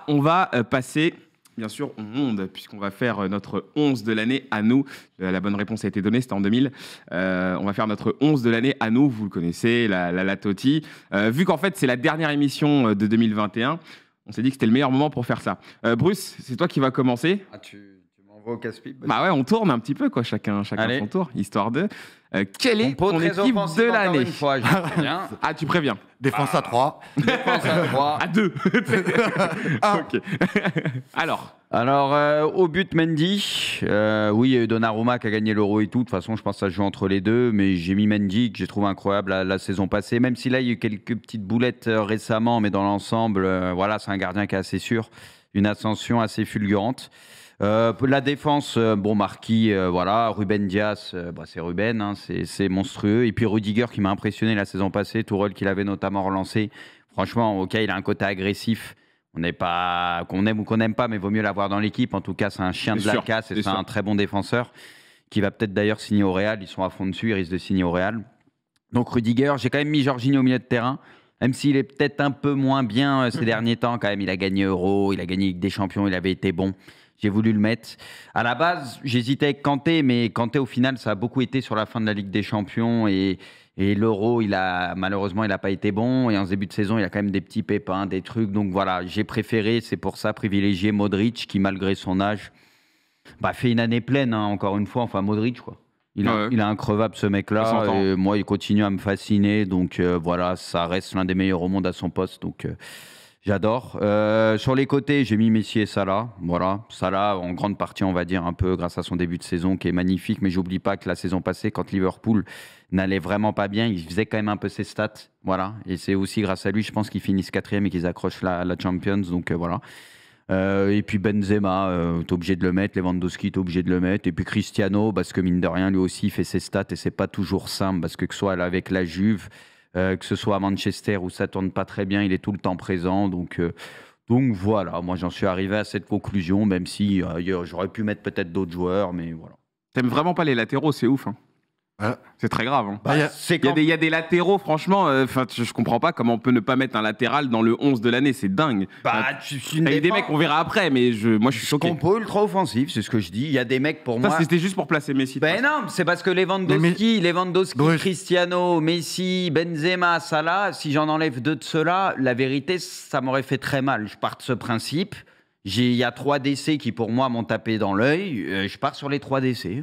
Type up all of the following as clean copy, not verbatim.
on va passer, bien sûr, au monde, puisqu'on va faire notre 11 de l'année à nous. La bonne réponse a été donnée, c'était en 2000. On va faire notre 11 de l'année à nous, vous le connaissez, la Totti. Vu qu'en fait, c'est la dernière émission de 2021, on s'est dit que c'était le meilleur moment pour faire ça. Bruce, c'est toi qui vas commencer. Ah, tu m'envoies au casse-pipe. Bah ouais, on tourne un petit peu, quoi, chacun son tour, histoire de... quelle est ton équipe de l'année? Ah, tu préviens. Défense à 3. Défense à 3. À 2. Ok. Alors, au but, Mendy. Oui, il y a eu Donnarumma qui a gagné l'Euro et tout. De toute façon, je pense que ça se joue entre les deux. Mais j'ai mis Mendy, que j'ai trouvé incroyable la saison passée. Même si là, il y a eu quelques petites boulettes récemment. Mais dans l'ensemble, voilà, c'est un gardien qui est assez sûr. Une ascension assez fulgurante. La défense, Marquis, voilà. Ruben Dias, c'est Ruben, hein, c'est monstrueux. Et puis Rudiger qui m'a impressionné la saison passée. Tourelle qui l'avait notamment relancé. Franchement, ok, il a un côté agressif. On n'est pas qu'on aime ou qu'on n'aime pas, mais vaut mieux l'avoir dans l'équipe. En tout cas, c'est un chien de la casse et c'est un très bon défenseur qui va peut-être d'ailleurs signer au Real. Ils sont à fond dessus, ils risquent de signer au Real. Donc Rudiger, j'ai quand même mis Jorginho au milieu de terrain. Même s'il est peut-être un peu moins bien ces derniers temps, quand même, il a gagné Euro, il a gagné Ligue des Champions, il avait été bon. J'ai voulu le mettre. À la base, j'hésitais avec Kanté, mais Kanté, au final, ça a beaucoup été sur la fin de la Ligue des Champions. Et l'Euro, malheureusement, il n'a pas été bon. Et en ce début de saison, il a quand même des petits pépins, des trucs. Donc voilà, j'ai préféré, c'est pour ça, privilégier Modric, qui, malgré son âge, fait une année pleine, hein, encore une fois. Enfin, Modric, quoi. Il est increvable, ce mec-là. Et moi, il continue à me fasciner. Donc voilà, ça reste l'un des meilleurs au monde à son poste. Donc... j'adore. Sur les côtés, j'ai mis Messi et Salah. Voilà, Salah en grande partie, on va dire, un peu grâce à son début de saison qui est magnifique. Mais j'oublie pas que la saison passée, quand Liverpool n'allait vraiment pas bien, il faisait quand même un peu ses stats. Voilà, et c'est aussi grâce à lui, je pense qu'ils finissent 4e et qu'ils accrochent la Champions. Donc voilà. Et puis Benzema, t'es obligé de le mettre. Lewandowski, t'es obligé de le mettre. Et puis Cristiano, parce que mine de rien, lui aussi, il fait ses stats et c'est pas toujours simple parce que ce soit avec la Juve. Que ce soit à Manchester où ça tourne pas très bien, il est tout le temps présent. Donc voilà, moi j'en suis arrivé à cette conclusion, même si j'aurais pu mettre peut-être d'autres joueurs, mais voilà. T'aimes vraiment pas les latéraux, c'est ouf. Hein. Ouais. C'est très grave. Hein. Il y a des latéraux, franchement, je comprends pas comment on peut ne pas mettre un latéral dans le 11 de l'année, c'est dingue. Il y a des mecs, on verra après, mais moi je suis choqué. Compo ultra offensif, c'est ce que je dis. Il y a des mecs pour moi. C'était juste pour placer Messi. Non, c'est parce que Lewandowski, Cristiano, Messi, Benzema, Salah, si j'en enlève 2 de ceux-là, la vérité, ça m'aurait fait très mal. Je pars de ce principe. Il y a 3 décès qui pour moi m'ont tapé dans l'œil. Je pars sur les 3 décès.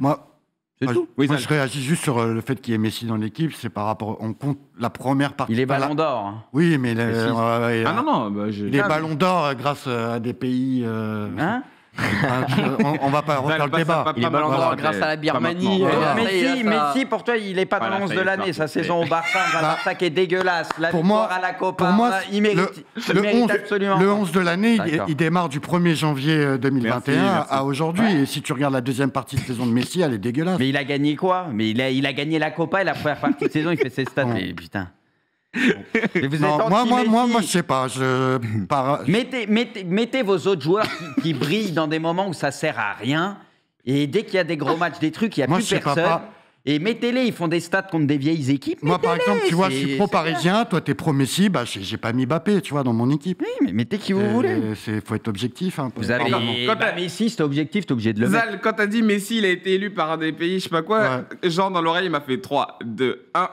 C'est tout. Moi, je réagis juste sur le fait qu'il y ait Messi dans l'équipe. C'est par rapport, on compte la première partie. Il est ballon d'or. Hein. Oui, mais les ballons d'or grâce à des pays. On va pas refaire le débat. Il est ballon d'or grâce à la Birmanie. Messi, pour toi, il n'est pas dans le 11 de l'année. Sa saison au Barça, un Barça qui est dégueulasse. La victoire à la Copa, pour moi, il mérite absolument. Le 11 de l'année, il démarre du 1er janvier 2021 à aujourd'hui. Ouais. Et si tu regardes la deuxième partie de saison de Messi, elle est dégueulasse. Mais il a gagné quoi? Mais il a gagné la Copa et la première partie de saison, il fait ses stats. Mais putain. Moi, je sais pas. Mettez vos autres joueurs qui brillent dans des moments où ça sert à rien. Et dès qu'il y a des gros matchs, des trucs, il n'y a plus personne. Et mettez-les, ils font des stats contre des vieilles équipes. Moi, par exemple, tu vois, je suis pro-parisien, toi, t'es pro-Messi, j'ai pas mis Mbappé, tu vois, dans mon équipe. Oui, mais mettez qui vous voulez. Faut être objectif. Hein, vous avez... Messi, c'est objectif, t'es obligé de le mettre. Quand t'as dit Messi, il a été élu par un des pays, je sais pas quoi, Jean, dans l'oreille, il m'a fait 3, 2, 1.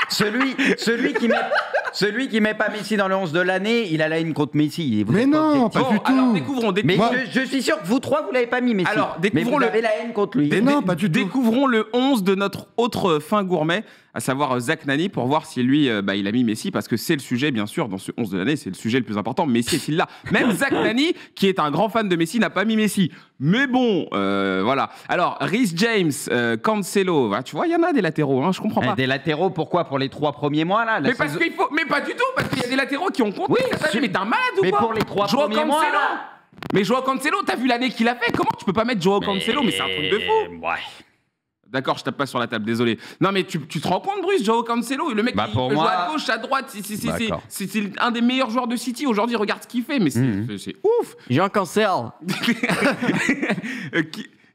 Celui qui met pas Messi dans le 11 de l'année, il a la haine contre Messi. Mais non, pas du tout. Alors, découvrons. Mais je suis sûr que vous 3, vous l'avez pas mis, Messi. Alors, mais vous avez la haine contre lui. Mais non, pas du tout. Découvrons le 11 de notre autre fin gourmet, à savoir Zach Nani, pour voir si lui, il a mis Messi, parce que c'est le sujet, bien sûr, dans ce 11 de l'année, c'est le sujet le plus important. Messi est-il là? Même Zach Nani, qui est un grand fan de Messi, n'a pas mis Messi. Mais bon, voilà. Alors, Reece James, Cancelo, tu vois, il y en a des latéraux, hein, je comprends pas. Des latéraux, pourquoi? Pour les 3 premiers mois, là? Mais parce qu'il faut... Mais pas du tout, parce qu'il y a des latéraux qui ont compté. Oui, mais t'es un malade ou quoi? Mais pour les 3 premiers mois, là... Mais Joao Cancelo, t'as vu l'année qu'il a fait? Comment tu peux pas mettre Joao Cancelo? Mais c'est un truc de fou. Ouais. D'accord, je tape pas sur la table, désolé. Non, mais tu te rends compte, Bruce, Joao Cancelo, le mec, il joue à gauche, à droite, c'est un des meilleurs joueurs de City. Aujourd'hui, regarde ce qu'il fait, mais c'est ouf. J'ai un cancer.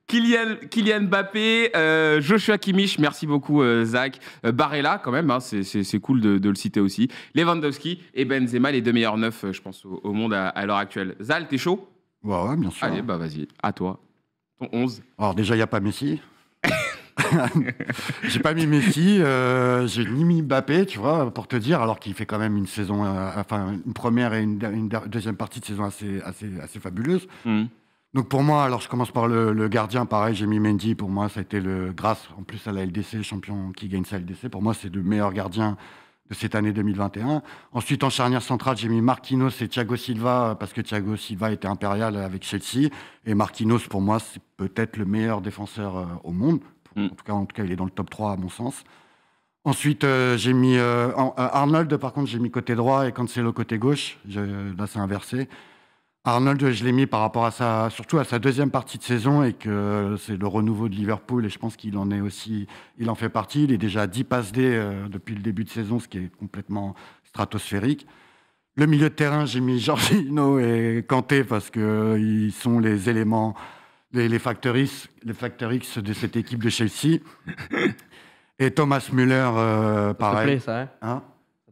Kylian Mbappé, Joshua Kimmich, merci beaucoup Zach. Barella quand même, hein, c'est cool de le citer aussi. Lewandowski et Benzema, les 2 meilleurs neufs, je pense, au monde à l'heure actuelle. Zal, t'es chaud? Ouais, bien sûr. Allez, bah vas-y, à toi. Ton 11. Alors déjà, il n'y a pas Messi. J'ai pas mis Messi, j'ai ni mis Mbappé, tu vois, pour te dire, alors qu'il fait quand même une saison, une première et une deuxième partie de saison assez fabuleuse. Donc pour moi, alors je commence par le gardien, pareil, j'ai mis Mendy. Pour moi, ça a été grâce en plus à la LDC, champion qui gagne sa LDC. Pour moi, c'est le meilleur gardien de cette année 2021. Ensuite, en charnière centrale, j'ai mis Marquinhos et Thiago Silva, parce que Thiago Silva était impérial avec Chelsea. Et Marquinhos, pour moi, c'est peut-être le meilleur défenseur au monde. En tout cas, il est dans le top 3 à mon sens. Ensuite, j'ai mis Arnold, par contre, j'ai mis côté droit et Cancelo côté gauche. Là, c'est inversé. Arnold, je l'ai mis par rapport à surtout à sa deuxième partie de saison et que c'est le renouveau de Liverpool et je pense qu'il en est aussi, il en fait partie. Il est déjà à 10 passes D depuis le début de saison, ce qui est complètement stratosphérique. Le milieu de terrain, j'ai mis Jorginho et Kanté parce que ils sont les éléments, les facteurs X de cette équipe de Chelsea. Et Thomas Müller, pareil. Ça te plaît, ça, hein?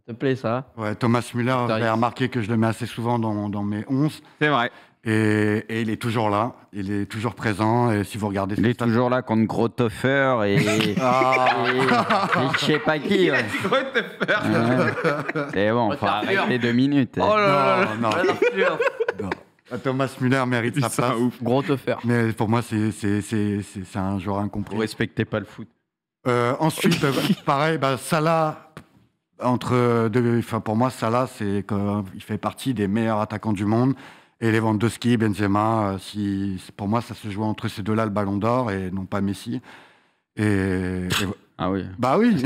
Ça te plaît, ça? Ouais, Thomas Müller, vous avez remarqué que je le mets assez souvent dans mes 11. C'est vrai. Et il est toujours là, il est toujours présent. Et si vous regardez, il est toujours là contre Grothofer et je sais pas qui. Ouais. C'est bon, faut arrêter 2 minutes. Oh là là. Non. Thomas Müller mérite sa place. Grothofer. Mais pour moi, c'est un joueur incompris. Vous respectez pas le foot. Ensuite, pareil, Salah. Pour moi, Salah, il fait partie des meilleurs attaquants du monde. Et Lewandowski, Benzema, pour moi, ça se joue entre ces deux-là, le Ballon d'Or, et non pas Messi. Ah oui. Bah oui,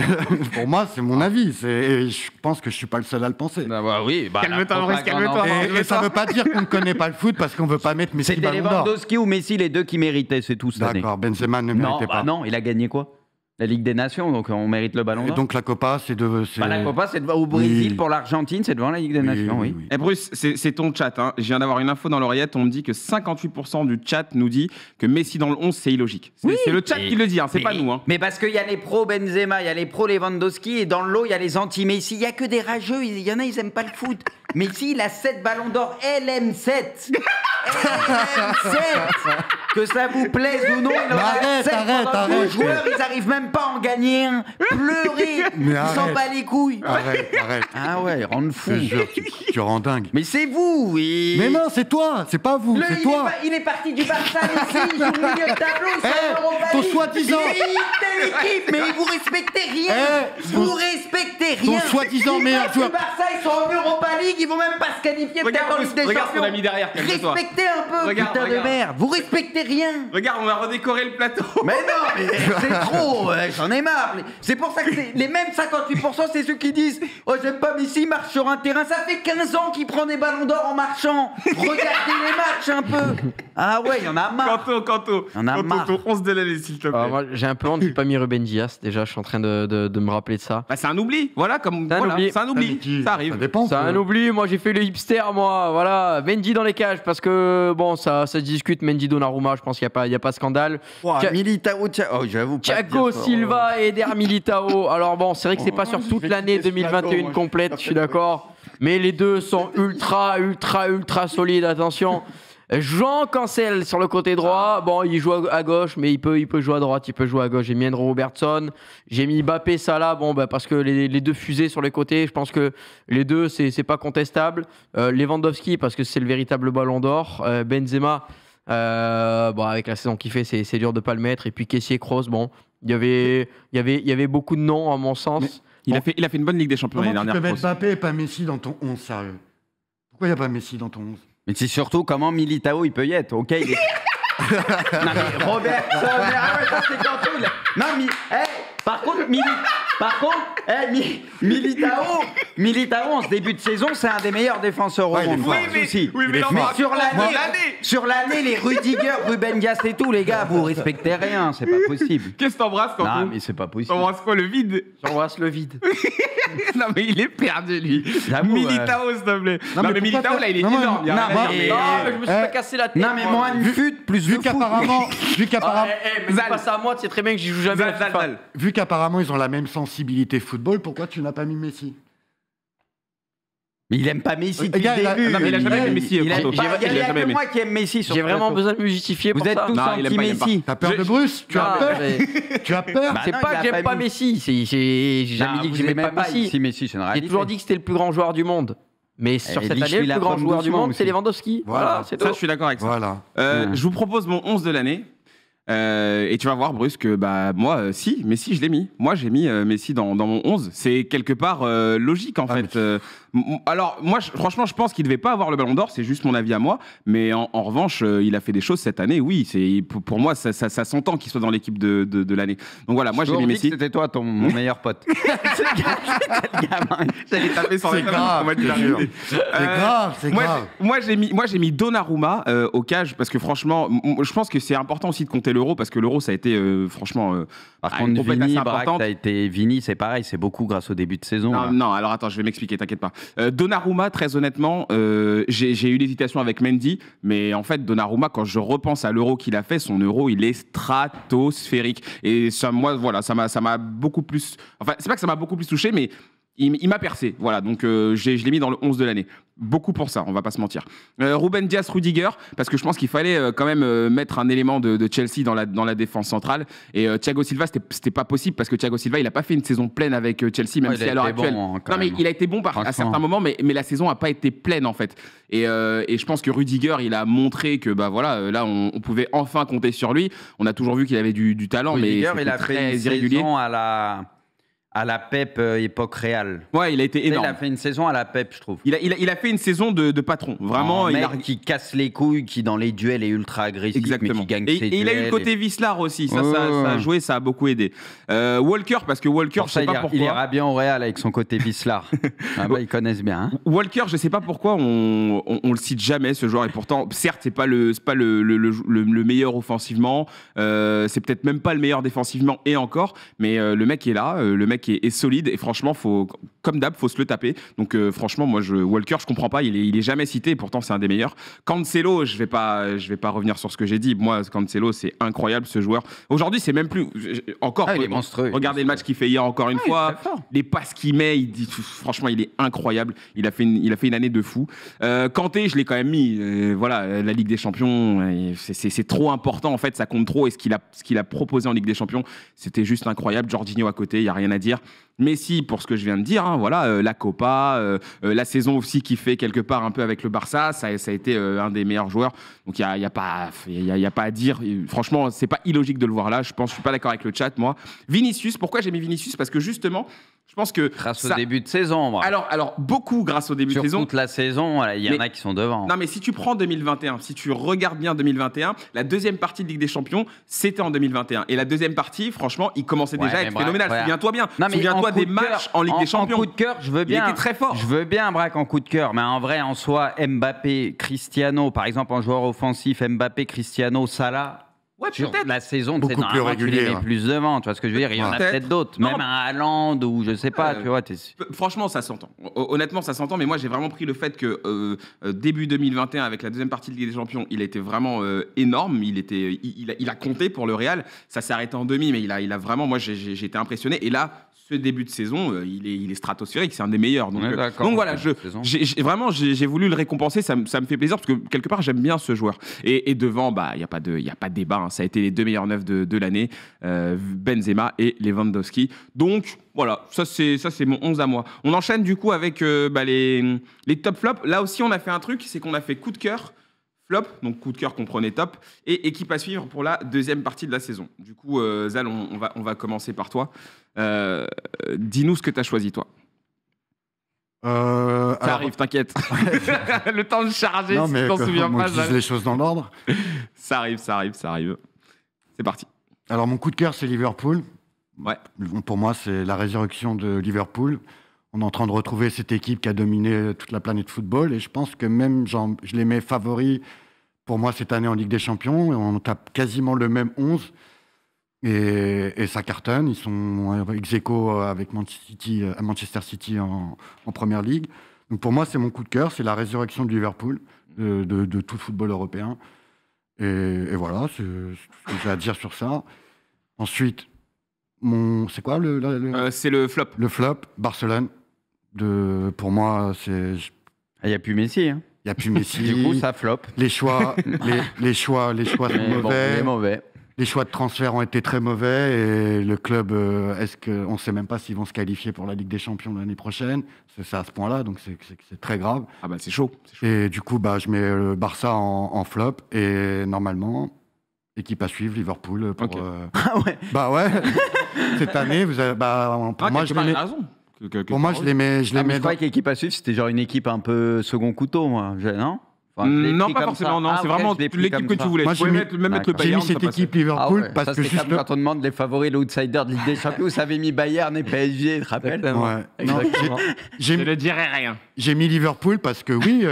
pour moi, c'est mon avis. Et je pense que je suis pas le seul à le penser. Ah bah oui. Calme-toi, Maurice, calme-toi. Et ça veut pas dire qu'on ne connaît pas le foot parce qu'on veut pas mettre Messi C'était Ballon d'Or. Lewandowski ou Messi, les deux qui méritaient, c'est tout cette année. D'accord, Benzema ne méritait pas. Non, il a gagné quoi? La Ligue des Nations, donc on mérite le Ballon d'Or. Et donc la Copa, c'est la Copa, c'est au Brésil, pour l'Argentine, c'est devant la Ligue des Nations, oui. Et Bruce, c'est ton chat. Hein. Je viens d'avoir une info dans l'oreillette. On me dit que 58% du chat nous dit que Messi dans le 11, c'est illogique. C'est le chat qui le dit, hein, c'est pas nous. Hein. Mais parce qu'il y a les pros Benzema, il y a les pros Lewandowski, et dans le lot, il y a les anti-Messi. Il n'y a que des rageux, il y en a, ils n'aiment pas le foot. Messi, il a 7 ballons d'or, LM7. LM7. Que ça vous plaise ou non, il en a 7 arrête. Les joueurs, ils n'arrivent même pas à en gagner un. Pleurer, ils s'en bat les couilles. Arrête. Ah ouais, rendre fou. Tu rends dingue. Mais c'est vous, oui. Mais non, c'est toi, c'est pas vous, c'est toi. Il est parti du Barça, Messi, il joue au milieu de tableau, il ton soi-disant. Telle équipe, mais vous respectez rien. Vous respectez rien. Ton soi-disant meilleur joueur. Le Barça, ils sont en Europa League, ils vont même pas se qualifier. Regarde ce qu'on a mis derrière, calme-toi. Respectez un peu, putain de merde. Vous respectez rien. Regarde, on va redécorer le plateau. Mais non, mais c'est trop, j'en ai marre. C'est pour ça que les mêmes 58%, c'est ceux qui disent « Oh, j'aime pas Messi, il marche sur un terrain. » Ça fait 15 ans qu'il prend des ballons d'or en marchant. Regardez les matchs un peu. Ah ouais, il y en a marre. Kanto, ton 11 de l'année, s'il te plaît. Moi, j'ai un peu honte, j'ai pas mis Ruben Dias. Déjà, je suis en train de me rappeler de ça. C'est un oubli. Voilà, c'est un oubli. Ça arrive. Ça dépend. C'est un oubli. Moi, j'ai fait le hipster, moi. Voilà, Mendy dans les cages parce que bon, ça se discute. Mendy Donnarumma, je pense qu'il y a pas scandale. Militao, j'avoue. Thiago Silva et Eder Militao. Alors bon, c'est vrai que c'est pas sur toute l'année 2021 complète, je suis d'accord. Mais les deux sont ultra solides. Attention. Jean Cancel sur le côté droit. Bon, il joue à gauche, mais il peut jouer à droite, il peut jouer à gauche. J'ai mis Andrew Robertson. J'ai mis Mbappé, Salah. Bon, parce que les deux fusées sur les côtés, je pense que les deux, c'est pas contestable. Lewandowski, parce que c'est le véritable ballon d'or. Benzema. Avec la saison qu'il fait, c'est dur de pas le mettre. Et puis Kessié, Kroos, bon, il y avait beaucoup de noms à mon sens. Il a fait une bonne Ligue des Champions l'année dernière. Comment tu peux mettre Mbappé et pas Messi dans ton 11, sérieux? Pourquoi il n'y a pas Messi dans ton 11? Mais c'est surtout comment Militao il peut y être. Ok, il est... Non mais Robertson, ça c'est quand tout. Non mais, par contre, Militao, en ce début de saison, c'est un des meilleurs défenseurs au monde. Mais sur l'année, les Rudiger, Ruben Dias et tout, les gars, vous respectez rien, c'est pas possible. Qu'est-ce que t'embrasses quand Non, mais c'est pas possible. T'embrasses quoi, le vide? J'embrasse le vide. Non, mais il est perdu, lui. J'avoue, Militao, s'il te plaît. Non, mais pourquoi Militao, t'as- là, il est Non, non, énorme. Il y a non, rien à moi- dire, mais- Non, mais je me suis pas cassé la tête. Non, mais moins de fut, plus de Vu foot. qu'apparemment, Mais c'est pas ça à moi, tu sais très bien que j'y joue jamais. à Zal, FIFA. Zal. vu qu'apparemment ils ont la même sensibilité football, pourquoi tu n'as pas mis Messi? Mais il aime pas Messi depuis gars, le début. non, mais il a jamais aimé Messi, Il Porto. il y a Il a jamais que aimé. moi qui aime Messi sur J'ai ce vraiment plateau. besoin de me justifier Vous pour êtes ça. tous Non, il aime pas, il aime anti-Messi. T'as peur de Bruce? Tu as Non, peur? mais Tu as peur? Bah c'est non, pas il que a j'aime pas pas mis- Messi. J'ai jamais dit que j'aimais pas Messi. Si Messi, c'est une J'ai réalité. toujours dit que c'était le plus grand joueur du monde. Mais sur cette liche-lui année, le la plus grand pomme joueur du doucement monde, aussi. c'est Lewandowski. Voilà, c'est Ça, tout. je suis d'accord avec ça. Voilà. Je vous propose mon 11 de l'année. Et tu vas voir, Bruce, que bah, moi, si, Messi, je l'ai mis. Moi, j'ai mis Messi dans mon 11. C'est quelque part logique, en fait. Alors, moi, franchement, je pense qu'il ne devait pas avoir le ballon d'or. C'est juste mon avis à moi. Mais en revanche, il a fait des choses cette année. Oui, pour moi, ça s'entend qu'il soit dans l'équipe de l'année. Donc voilà, moi, j'ai mis Messi. C'était toi, mon meilleur pote. C'est le gamin. J'allais taper sur les grave, on va te je te jure. C'est grave. Moi, j'ai mis Donnarumma au cage parce que franchement, je pense que c'est important aussi de compter l'Euro parce que l'Euro, ça a été franchement. Par une contre, compète Vini, assez Braque, importante. t'as été Vini, c'est pareil, c'est beaucoup grâce au début de saison. Non, là. non, alors attends, je vais m'expliquer, t'inquiète pas. Donnarumma, très honnêtement, j'ai eu l'hésitation avec Mendy, mais en fait, Donnarumma, quand je repense à l'Euro qu'il a fait, son Euro, il est stratosphérique. Et ça, moi, voilà, ça m'a beaucoup plus. Enfin, c'est pas que ça m'a beaucoup plus touché, mais il m'a percé. Voilà, donc je l'ai mis dans le 11 de l'année. Beaucoup pour ça, on va pas se mentir. Ruben Dias, Rudiger, parce que je pense qu'il fallait quand même mettre un élément de Chelsea dans la défense centrale. Et Thiago Silva, c'était pas possible parce que Thiago Silva, il a pas fait une saison pleine avec Chelsea, même Ouais, si il a à l'heure été actuelle. bon, quand non, mais même. il a été bon à Franchement. certains moments, mais la saison a pas été pleine en fait. Et je pense que Rudiger, il a montré que bah voilà, là, on pouvait enfin compter sur lui. On a toujours vu qu'il avait du talent, Rudiger, mais il a c'était fait très une irrégulier. saison à la Pep époque Real. Ouais, il a été Il énorme. a fait une saison à la Pep, je trouve. Il a fait une saison de patron. Vraiment, Un il mec a. qui casse les couilles, qui dans les duels est ultra agressif, Exactement. mais qui gagne Et ses il a eu le duels côté Vislar aussi. Ça a joué, ça a beaucoup aidé. Walker, parce que Walker, Pour je ça, sais pas il ira pourquoi. bien au Real avec son côté Vislar. Ah bah, ils connaissent bien. Hein. Walker, je sais pas pourquoi on le cite jamais ce joueur. Et pourtant, certes, c'est pas le meilleur offensivement. C'est peut-être même pas le meilleur défensivement et encore. Mais le mec est là, le mec est solide. Et franchement, comme d'hab, faut se le taper. Donc franchement, moi, Walker, je comprends pas. Il est jamais cité. Et pourtant, c'est un des meilleurs. Cancelo, je vais pas revenir sur ce que j'ai dit. Moi, Cancelo, c'est incroyable ce joueur. Aujourd'hui, c'est même plus encore. Il est monstrueux. Regardez le match qu'il fait hier encore une fois. il est très fort. Les passes qu'il met, franchement, il est incroyable. Il a fait une année de fou. Kanté, je l'ai quand même mis. Voilà, la Ligue des Champions, c'est trop important en fait. Ça compte trop. Et ce qu'il a proposé en Ligue des Champions, c'était juste incroyable. Jorginho à côté, il y a rien à dire. Messi, pour ce que je viens de dire, hein, voilà, la Copa, la saison aussi qu'il fait quelque part un peu avec le Barça, ça a été un des meilleurs joueurs. Donc il y a pas à dire. Franchement, c'est pas illogique de le voir là. Je suis pas d'accord avec le chat, moi. Vinicius, pourquoi j'ai mis Vinicius? Parce que justement, je pense que Grâce au début de saison. Moi. Alors beaucoup grâce au début Sur de saison. toute la saison, il y en a qui sont devant. Non, mais si tu prends 2021, si tu regardes bien 2021, la deuxième partie de Ligue des Champions, c'était en 2021. Et la deuxième partie, franchement, il commençait déjà à être phénoménal. Souviens-toi bien. Non, mais Souviens-toi des coup de cœur, matchs en Ligue des Champions. En coup de cœur, je veux bien. Il était très fort. Je veux bien, Braque, en coup de cœur. Mais en vrai, en soi, Mbappé, Cristiano, par exemple, en joueur offensif, Mbappé, Cristiano, Salah. Ouais, Sur peut-être. la saison, Beaucoup c'est plus normalement tu les régulier, mets ouais. plus devant, tu vois ce que je veux dire. Il y en a Peut-être. peut-être d'autres, Non. même un Haaland ou je sais pas, tu vois. Franchement, ça s'entend. Honnêtement, ça s'entend. Mais moi, j'ai vraiment pris le fait que début 2021, avec la deuxième partie de Ligue des Champions, il était vraiment énorme. Il a compté pour le Real. Ça s'est arrêté en demi, mais il a vraiment. Moi, j'ai été impressionné. Et là, ce début de saison, il est stratosphérique. C'est un des meilleurs. Donc, donc voilà, vraiment, j'ai voulu le récompenser. Ça me fait plaisir parce que quelque part, j'aime bien ce joueur. Et devant, bah, il y a pas de débat. Hein. Ça a été les deux meilleurs neufs de l'année, Benzema et Lewandowski. Donc voilà, ça c'est mon 11 à moi. On enchaîne du coup avec les top flops. Là aussi, on a fait un truc, c'est qu'on a fait coup de cœur, flop, donc coup de cœur comprenez top, et équipe à suivre pour la deuxième partie de la saison. Du coup, Zal, on va commencer par toi. Dis-nous ce que tu as choisi, toi. Ça arrive, t'inquiète. Le temps de charger, non, si mais tu t'en souviens moi, pas, je dis Zal. les choses dans l'ordre. Ça arrive. C'est parti. Alors, mon coup de cœur, c'est Liverpool. Ouais. Pour moi, c'est la résurrection de Liverpool. On est en train de retrouver cette équipe qui a dominé toute la planète football. Et je pense que même, je les mets favoris pour moi cette année en Ligue des Champions. Et on tape quasiment le même 11. Et ça cartonne. Ils sont ex-aequo avec Manchester City en Première Ligue. Donc pour moi, c'est mon coup de cœur. C'est la résurrection de Liverpool, de tout le football européen. Et voilà, c'est ce que j'ai à dire sur ça. Ensuite, c'est quoi c'est le flop. Le flop, Barcelone. Pour moi, c'est... Il n'y a plus Messi. Hein. Il n'y a plus Messi. Du coup, ça flop. Les choix sont mauvais. Bon, mauvais. Les choix de transfert ont été très mauvais. Et le club, on ne sait même pas s'ils vont se qualifier pour la Ligue des Champions l'année prochaine. C'est à ce point-là, donc c'est très grave. Ah bah c'est chaud. Et du coup, je mets le Barça en flop. Et normalement, équipe à suivre, Liverpool. Ah ouais. Bah ouais. Cette année, pour moi, je les mets... raison. Pour moi, je les mets. Je croyais qu'équipe à suivre, c'était genre une équipe un peu second couteau, moi. Non, non, pas forcément. Non, c'est vraiment l'équipe que tu voulais. Moi, tu pouvais même mettre le Bayern. J'ai mis cette équipe Liverpool parce que juste quand on demande les favoris, l'outsider de Ligue des Champions, vous avez mis Bayern et PSG, tu te rappelles? Je ne dirais rien. J'ai mis Liverpool parce que oui,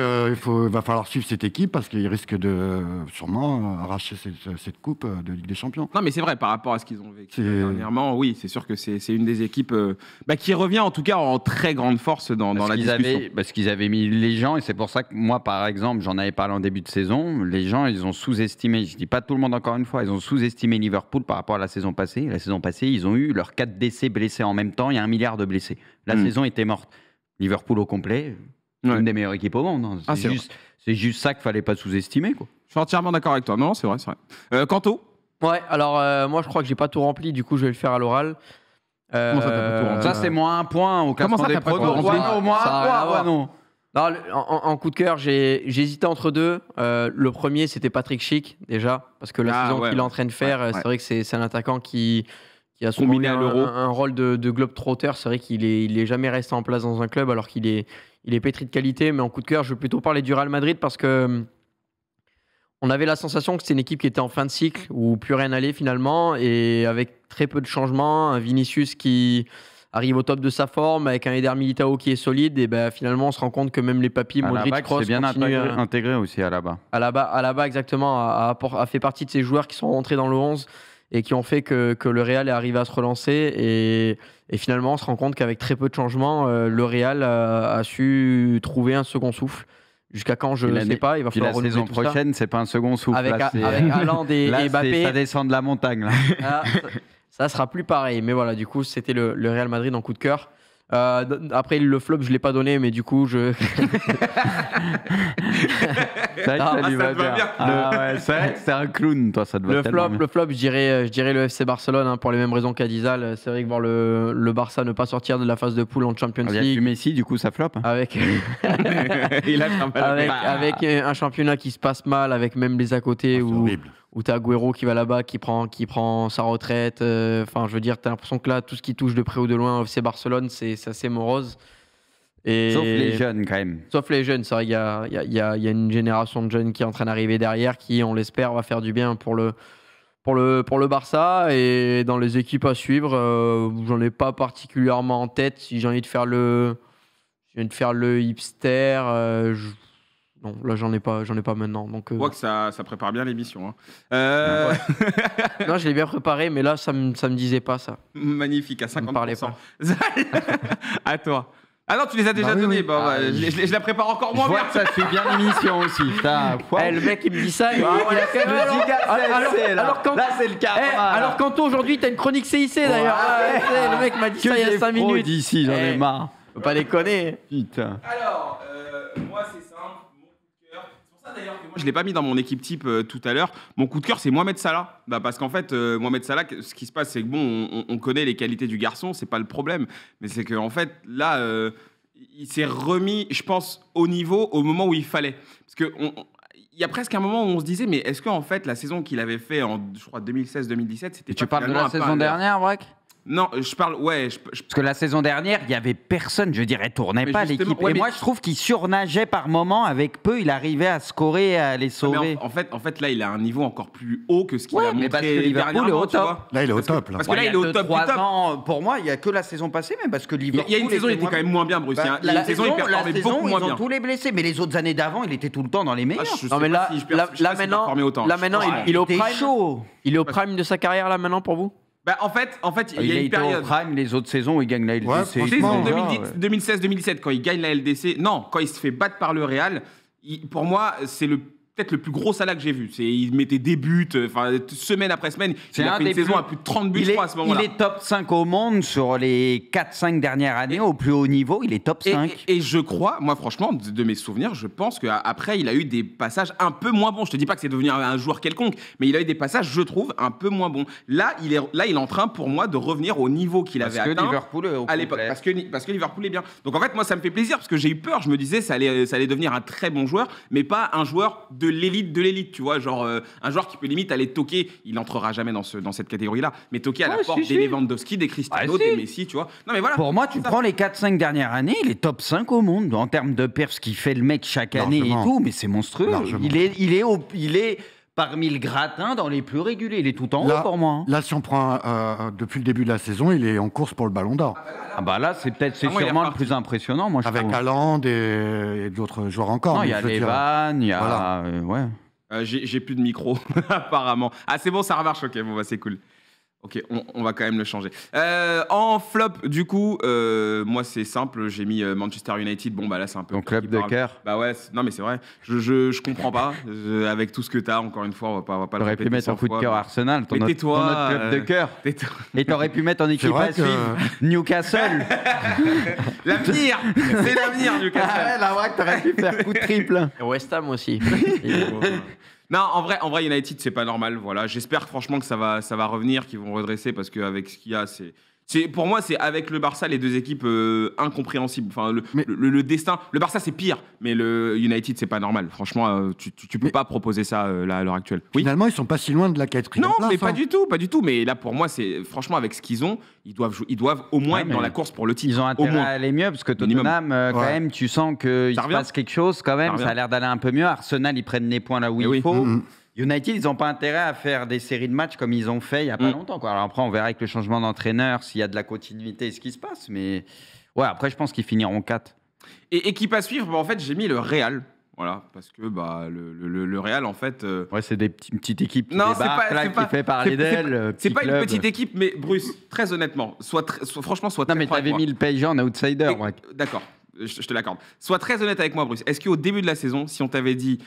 va falloir suivre cette équipe parce qu'ils risquent de sûrement arracher cette coupe de Ligue des Champions. Non, mais c'est vrai, par rapport à ce qu'ils ont vécu dernièrement, oui, c'est sûr que c'est une des équipes qui revient en tout cas en très grande force dans la discussion. Parce qu'ils avaient mis les gens, et c'est pour ça que moi, par exemple, j'en avais parlé en début de saison, les gens, ils ont sous-estimé, je dis pas tout le monde encore une fois, ils ont sous-estimé Liverpool par rapport à la saison passée. La saison passée, ils ont eu leurs 4 décès blessés en même temps, il y a 1 milliard de blessés. La saison était morte. Liverpool au complet, une des meilleures équipes au monde. Hein. C'est juste ça qu'il fallait pas sous-estimer, quoi. Je suis entièrement d'accord avec toi. Non, c'est vrai. Kanto ? Ouais, alors moi je crois que j'ai pas tout rempli, du coup je vais le faire à l'oral. Comment ça, t'as pas tout rempli ? Ça, c'est moins 1 point au classement des pronos. Au moins 1 point, non. Non, en coup de cœur, j'ai hésité entre deux. Le premier, c'était Patrick Schick, déjà, parce que la saison qu'il est en train de faire, c'est vrai que c'est un attaquant qui a souvent eu un rôle de globe-trotter. C'est vrai qu'il est jamais resté en place dans un club, alors qu'il est pétri de qualité. Mais en coup de cœur, je vais plutôt parler du Real Madrid, parce que on avait la sensation que c'était une équipe qui était en fin de cycle, où plus rien n'allait finalement, et avec très peu de changements. Un Vinicius qui arrive au top de sa forme, avec un Eder Militao qui est solide, et finalement on se rend compte que même les papis, Modric, Kroos, c'est bien intégré aussi à Alaba. Alaba exactement, a fait partie de ces joueurs qui sont rentrés dans le 11 et qui ont fait que le Real est arrivé à se relancer, et finalement on se rend compte qu'avec très peu de changements, le Real a su trouver un second souffle. Jusqu'à quand, je ne sais pas, il va falloir renouveler tout ça. La saison prochaine, c'est pas un second souffle. Avec Haaland et Mbappé. Ça descend de la montagne, là. Ça sera plus pareil. Mais voilà, du coup, c'était le Real Madrid en coup de cœur. Après, le flop, je ne l'ai pas donné, mais du coup, je... C'est vrai que ça lui va bien. C'est vrai que c'est un clown, toi, ça te va tellement bien. Le flop, je dirais le FC Barcelone, pour les mêmes raisons qu'Adizal. C'est vrai que voir le Barça ne pas sortir de la phase de poule en Champions League... Il y a plus Messi, du coup, ça flop. Avec un championnat qui se passe mal, avec même les à côté, où t'as Agüero qui va là-bas, qui prend sa retraite. Enfin, je veux dire, t'as l'impression que là, tout ce qui touche de près ou de loin au FC Barcelone, c'est assez morose. Sauf les jeunes, quand même. Sauf les jeunes, c'est vrai, il y a une génération de jeunes qui est en train d'arriver derrière, qui, on l'espère, va faire du bien pour le Barça. Et dans les équipes à suivre, j'en ai pas particulièrement en tête. Si j'ai envie de faire le hipster, non, là j'en ai pas maintenant. Donc, je vois que ça prépare bien l'émission. Hein. Non, je l'ai bien préparé, mais là ça me disait pas ça. Magnifique, à 50%. Me parlait pas. À toi. Ah non, tu les as déjà donnés. Oui. Je la prépare encore moins bien. Je vois que ça suit bien l'émission aussi. Le mec il me dit ça. Alors c'est le cas. Alors Kanto, aujourd'hui t'as une chronique CIC d'ailleurs. Le mec m'a dit ça il y a 5 minutes. D'ici, j'en ai marre. Faut pas déconner. Putain. Alors, moi c'est simple. D'ailleurs, que moi je l'ai pas mis dans mon équipe type tout à l'heure. Mon coup de cœur, c'est Mohamed Salah. Parce qu'en fait, Mohamed Salah, ce qui se passe, c'est que on connaît les qualités du garçon, c'est pas le problème. Mais c'est qu'en fait, là, il s'est remis, je pense, au niveau au moment où il fallait. Parce que il y a presque un moment où on se disait, mais est-ce qu'en fait, la saison qu'il avait fait en, je crois, 2016-2017, c'était tu parles de la saison dernière, Braque ? Non, je parle. Ouais. Parce que la saison dernière, il n'y avait personne. Je dirais, tournait Mais pas justement, l'équipe. ouais, Et mais- moi, je trouve qu'il surnageait par moment. Avec peu, il arrivait à scorer, à les sauver. Mais en fait, là, il a un niveau encore plus haut que ce qu'il Ouais, a mais montré parce que Liverpool est dernièrement, au tu top. vois. Là, il est au top. Là. Parce que là, Ouais, il est au y a top du 2-3 top. ans, pour moi, il n'y a que la saison passée, même parce que Liverpool. Il y a une saison, il était moins- quand même moins bien, Bruce. Bah, Il y a une saison, il performait beaucoup moins ils ont bien. tous les blessés, mais les autres années d'avant, il était tout le temps dans les meilleurs. Ah, je Non, sais mais pas là, si je là, sais pas s'il performait autant. là maintenant, Ouais, il est au était prime. chaud. Il est au prime de sa carrière là maintenant pour vous? Bah, en fait, il y Il a a une été au période. prime, les autres saisons, il gagne la LDC. Ouais, Saison franchement, 2016-2017, quand il gagne la LDC, non, quand il se fait battre par le Real, pour moi, c'est peut-être le plus gros Salah que j'ai vu. Il mettait des buts, semaine après semaine. C'est Il a un fait une des saison plus- à plus de 30 buts, Il je est, crois, à ce moment-là. il est top 5 au monde sur les 4-5 dernières années, au plus haut niveau, il est top 5. Et je crois, moi franchement, de mes souvenirs, je pense qu'après, il a eu des passages un peu moins bons. Je te dis pas que c'est devenu un joueur quelconque, mais il a eu des passages, je trouve, un peu moins bons. Là, il est en train, pour moi, de revenir au niveau qu'il avait Parce que atteint Liverpool est au à l'époque. complet. Parce que Liverpool est bien. Donc en fait, moi, ça me fait plaisir, parce que j'ai eu peur. Je me disais, ça allait devenir un très bon joueur, mais pas un joueur de l'élite, tu vois. Genre, un joueur qui peut limite aller toquer. Il n'entrera jamais dans cette catégorie-là, mais toquer à la Ouais, porte si, des si. Lewandowski, des Cristiano, Ah, si. des Messi, tu vois. Non, mais voilà. Pour moi, tu Ça- prends les 4-5 dernières années, il est top 5 au monde en termes de perf, ce qu'il fait le mec chaque année et Largement. tout, mais c'est monstrueux. Largement. Il est parmi le gratin dans les plus réguliers. Il est tout en haut pour moi. Là, si on prend depuis le début de la saison, il est en course pour le Ballon d'Or. Ah bah là, c'est moi, il est sûrement le reparti. plus impressionnant, moi je Avec trouve. Haaland et d'autres joueurs encore. Non, il mais y a je veux dire, Levan, il y a voilà. ouais. J'ai plus de micro, apparemment. Ah, c'est bon, ça remarche. Ok, bon, bah, c'est cool. Ok, on va quand même le changer. En flop, du coup, moi, c'est simple. J'ai mis Manchester United. Bon, bah là, c'est un peu. Ton club de cœur. Bah ouais, non, mais c'est vrai. Je comprends pas. Avec tout ce que t'as, encore une fois, on va pas le T'aurais pu répéter mettre 100 un coup de fois, cœur mais- Arsenal, ton Mais autre tais-toi, club de cœur. Tais-toi. Et t'aurais pu mettre en équipe vrai à suivre Newcastle. L'avenir, c'est l'avenir, Newcastle. Ah ouais, la vraie que t'aurais pu faire coup de triple. Et West Ham aussi. Non, en vrai, United, c'est pas normal. Voilà, j'espère franchement que ça va revenir, qu'ils vont redresser parce qu'avec ce qu'il y a, pour moi, c'est avec le Barça les deux équipes incompréhensibles. Enfin, le destin. Le Barça, c'est pire, mais le United, c'est pas normal. Franchement, tu peux pas proposer ça là à l'heure actuelle. Oui. Finalement, ils sont pas si loin de la quatrième Non, place. mais pas du tout. Mais là, pour moi, c'est franchement avec ce qu'ils ont, ils doivent au moins Ouais, être dans mais la course pour le titre. Ils ont au intérêt moins. à aller mieux parce que Minimum. Tottenham, quand Ouais. même, tu sens qu'il Ça se revient. passe quelque chose quand même. Ça Ça, revient. a l'air d'aller un peu mieux. Arsenal, ils prennent les points là où Eh il oui. faut. Mhm. United, ils n'ont pas intérêt à faire des séries de matchs comme ils ont fait il n'y a pas longtemps, quoi. Alors après, on verra avec le changement d'entraîneur s'il y a de la continuité, ce qui se passe. Mais ouais, après, je pense qu'ils finiront 4. Et équipe à suivre, bah, en fait, j'ai mis le Real. Voilà, parce que bah, le Real, en fait. Ouais, c'est des petites équipes qui Non, c'est débarquent, pas- là, c'est qui pas- fait parler c'est- d'elles. C'est pas club. une petite équipe, mais Bruce, très honnêtement, franchement, soit Non, très mais franc avec t'avais moi. mis le PSG en outsider. moi. D'accord, je te l'accorde. Sois très honnête avec moi, Bruce. Est-ce qu'au début de la saison, si on t'avait dit,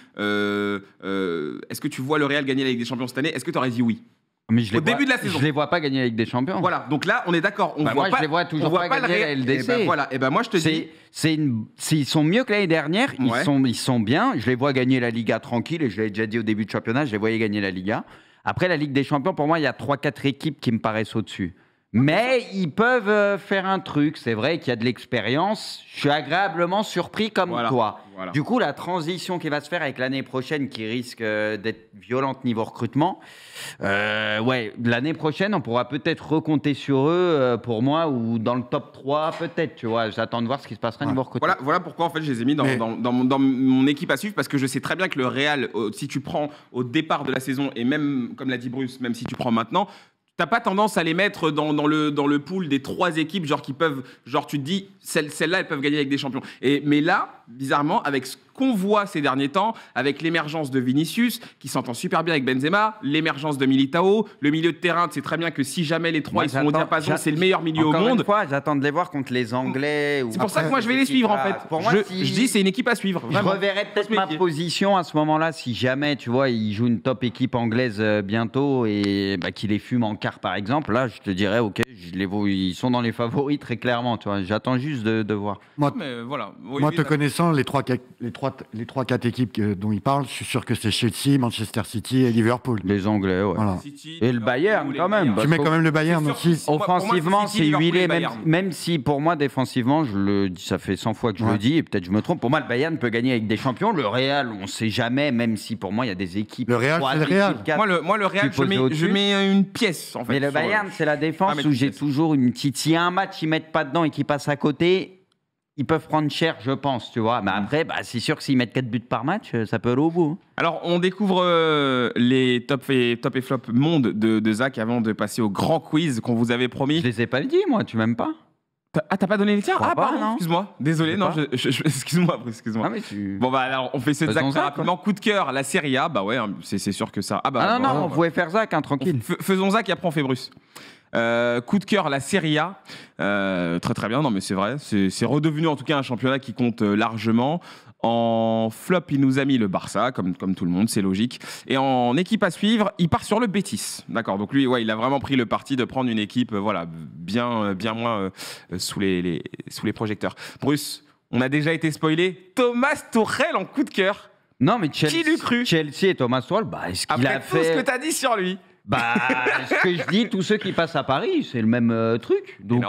est-ce que tu vois le Real gagner la Ligue des Champions cette année, est-ce que tu aurais dit oui? Mais je les Au début de la saison. Je les vois pas gagner avec des champions. Voilà, donc là, on est d'accord. On Bah, voit moi, pas, je les vois toujours on voit pas le gagner Real. la LDC. Et ben voilà, et ben moi je te dis. S'ils sont mieux que l'année dernière, Ouais. ils sont bien. Je les vois gagner la Liga tranquille, et je l'avais déjà dit au début de championnat, je les voyais gagner la Liga. Après, la Ligue des Champions, pour moi, il y a 3-4 équipes qui me paraissent au-dessus. Mais ils peuvent faire un truc. C'est vrai qu'il y a de l'expérience. Je suis agréablement surpris comme Voilà, toi. voilà. Du coup, la transition qui va se faire avec l'année prochaine, qui risque d'être violente niveau recrutement, ouais, l'année prochaine, on pourra peut-être recompter sur eux pour moi, ou dans le top 3, peut-être. Tu vois, j'attends de voir ce qui se passera niveau recrutement. Voilà pourquoi en fait je les ai mis dans, Mais- dans mon équipe à suivre, parce que je sais très bien que le Real, si tu prends au départ de la saison, et même, comme l'a dit Bruce, même si tu prends maintenant, t'as pas tendance à les mettre dans le pool des 3 équipes, genre qui peuvent, genre tu te dis, celles-là, elles peuvent gagner avec des champions. Mais là, bizarrement, avec ce qu'on voit ces derniers temps, avec l'émergence de Vinicius, qui s'entend super bien avec Benzema, l'émergence de Militao, le milieu de terrain, c'est très bien que si jamais les 3 Moi, ils sont au diapason, c'est le meilleur milieu au Encore monde. Une fois, j'attends de les voir contre les Anglais. C'est pour ça que moi je vais les suivre en fait. Pour moi, je dis c'est une équipe à suivre. Je vraiment. reverrai peut-être Faut se ma méfier. position à ce moment-là si jamais, tu vois, ils jouent une top équipe anglaise bientôt et bah, qu'ils les fument en quart par exemple. Là, je te dirais, ok, ils sont dans les favoris très clairement. Tu vois, j'attends juste de voir. Moi, Mais voilà. Oui, moi oui, te bah- connaissant, les 3-4 équipes dont il parle, je suis sûr que c'est Chelsea, Manchester City et Liverpool. Les Anglais, ouais. Voilà. City, Et le Bayern, les quand même. meilleurs. Tu mets quand même le C'est Bayern sûr aussi. que- Pour moi, Offensivement, City, c'est Liverpool et huilé, Bayern. même si pour moi, défensivement, je le dis, ça fait 100 fois que je Ouais. le dis, et peut-être je me trompe. Pour moi, le Bayern peut gagner avec des champions. Le Real, on ne sait jamais, même si pour moi, il y a des équipes. Le Real, trois c'est le équipes, Real. quatre. Moi, le Real, Tu poses je au-dessus. mets une pièce en fait. Mais le sur- Bayern, c'est la défense Ah, mais où tu j'ai j'ai toujours une petite. S'il y a un match, ils mettent pas dedans et qu'ils passent à côté, ils peuvent prendre cher, je pense, tu vois. Mais après, c'est sûr que s'ils mettent 4 buts par match, ça peut aller au bout. Alors, on découvre les top et flop monde de Zach avant de passer au grand quiz qu'on vous avait promis. Je les ai pas dit, moi, tu m'aimes pas? T'as pas donné les tiens? Ah, pardon, non. excuse-moi. Désolé, non, excuse-moi. Ah, mais tu... Bon, bah alors, on fait ce Zach très rapidement. Coup de cœur, la Serie A. Bah ouais, c'est sûr que ça. Non, on pouvait faire Zach, tranquille. Faisons Zach et après on fait Bruce. Coup de cœur, la Serie A. Très très bien, non mais c'est vrai. C'est redevenu en tout cas un championnat qui compte largement. En flop, il nous a mis le Barça, comme tout le monde, c'est logique. Et en équipe à suivre, il part sur le Betis. D'accord, donc lui, ouais, il a vraiment pris le parti de prendre une équipe bien moins sous les projecteurs. Bruce, on a déjà été spoilé. Thomas Tuchel en coup de cœur. Non, mais Chelsea, qui l'eût cru? Chelsea et Thomas Tuchel, est-ce qu'il a fait... Après tout ce que tu as dit sur lui. Ce que je dis, tous ceux qui passent à Paris, c'est le même truc. Donc,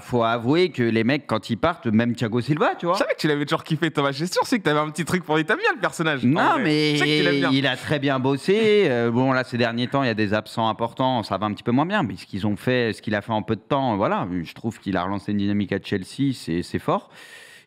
faut avouer que les mecs, quand ils partent, même Thiago Silva, tu vois. Je savais que tu l'avais toujours kiffé, Thomas. Je suis sûr que tu avais un petit truc pour lui. T'aimes bien le personnage. Non, mais il a très bien bossé. Bon, là, ces derniers temps, il y a des absents importants. Ça va un petit peu moins bien. Mais ce qu'il a fait en peu de temps, voilà. Je trouve qu'il a relancé une dynamique à Chelsea. C'est fort.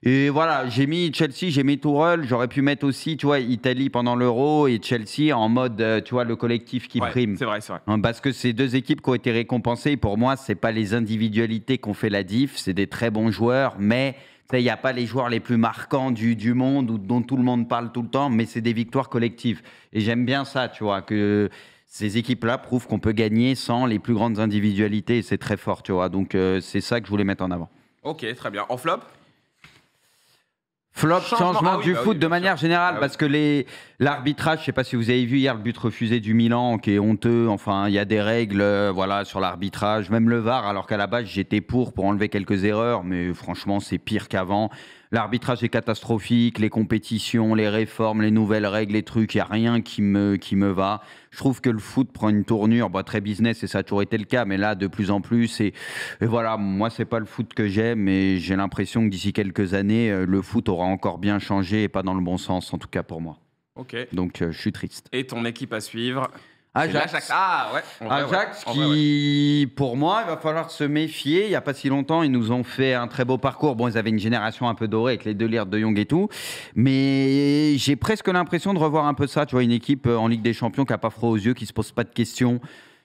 Et voilà, j'ai mis Chelsea, j'ai mis Tuchel, j'aurais pu mettre aussi, tu vois, Italie pendant l'Euro et Chelsea en mode, tu vois, le collectif qui prime. C'est vrai. Parce que c'est deux équipes qui ont été récompensées. Pour moi, c'est pas les individualités qui ont fait la diff, c'est des très bons joueurs, mais il n'y a pas les joueurs les plus marquants du monde ou dont tout le monde parle tout le temps, mais c'est des victoires collectives. Et j'aime bien ça, tu vois, que ces équipes-là prouvent qu'on peut gagner sans les plus grandes individualités et c'est très fort, tu vois. Donc c'est ça que je voulais mettre en avant. Ok, très bien. En flop? Flop, changement du foot de manière générale, parce que l'arbitrage, je ne sais pas si vous avez vu hier le but refusé du Milan, qui est honteux. Enfin, il y a des règles sur l'arbitrage, même le VAR, alors qu'à la base, j'étais pour enlever quelques erreurs, mais franchement, c'est pire qu'avant. L'arbitrage est catastrophique, les compétitions, les réformes, les nouvelles règles, les trucs, il n'y a rien qui me va. Je trouve que le foot prend une tournure très business et ça a toujours été le cas, mais là, de plus en plus. Et voilà, moi, c'est pas le foot que j'aime, mais j'ai l'impression que d'ici quelques années, le foot aura encore bien changé et pas dans le bon sens, en tout cas pour moi. Ok. Donc, je suis triste. Et ton équipe à suivre? Ajax. Ajax qui, pour moi, il va falloir se méfier. Il n'y a pas si longtemps, ils nous ont fait un très beau parcours. Bon, ils avaient une génération un peu dorée avec les De Ligt, De Jong et tout. Mais j'ai presque l'impression de revoir un peu ça. Tu vois, une équipe en Ligue des Champions qui n'a pas froid aux yeux, qui ne se pose pas de questions,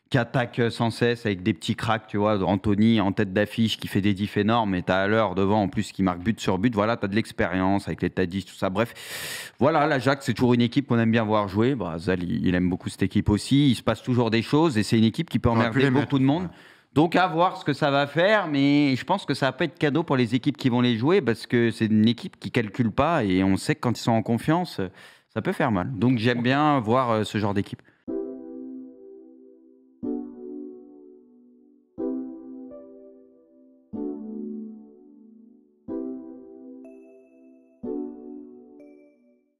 qui attaque sans cesse avec des petits cracks, tu vois, Anthony en tête d'affiche qui fait des diffs énormes et t'as à l'heure devant en plus qui marque but sur but, voilà, t'as de l'expérience avec les Tadis, tout ça, bref, voilà, l'Ajax c'est toujours une équipe qu'on aime bien voir jouer, Zal il aime beaucoup cette équipe aussi, il se passe toujours des choses et c'est une équipe qui peut emmerder beaucoup de monde, donc à voir ce que ça va faire, mais je pense que ça va pas être cadeau pour les équipes qui vont les jouer parce que c'est une équipe qui calcule pas et on sait que quand ils sont en confiance, ça peut faire mal, donc j'aime bien voir ce genre d'équipe.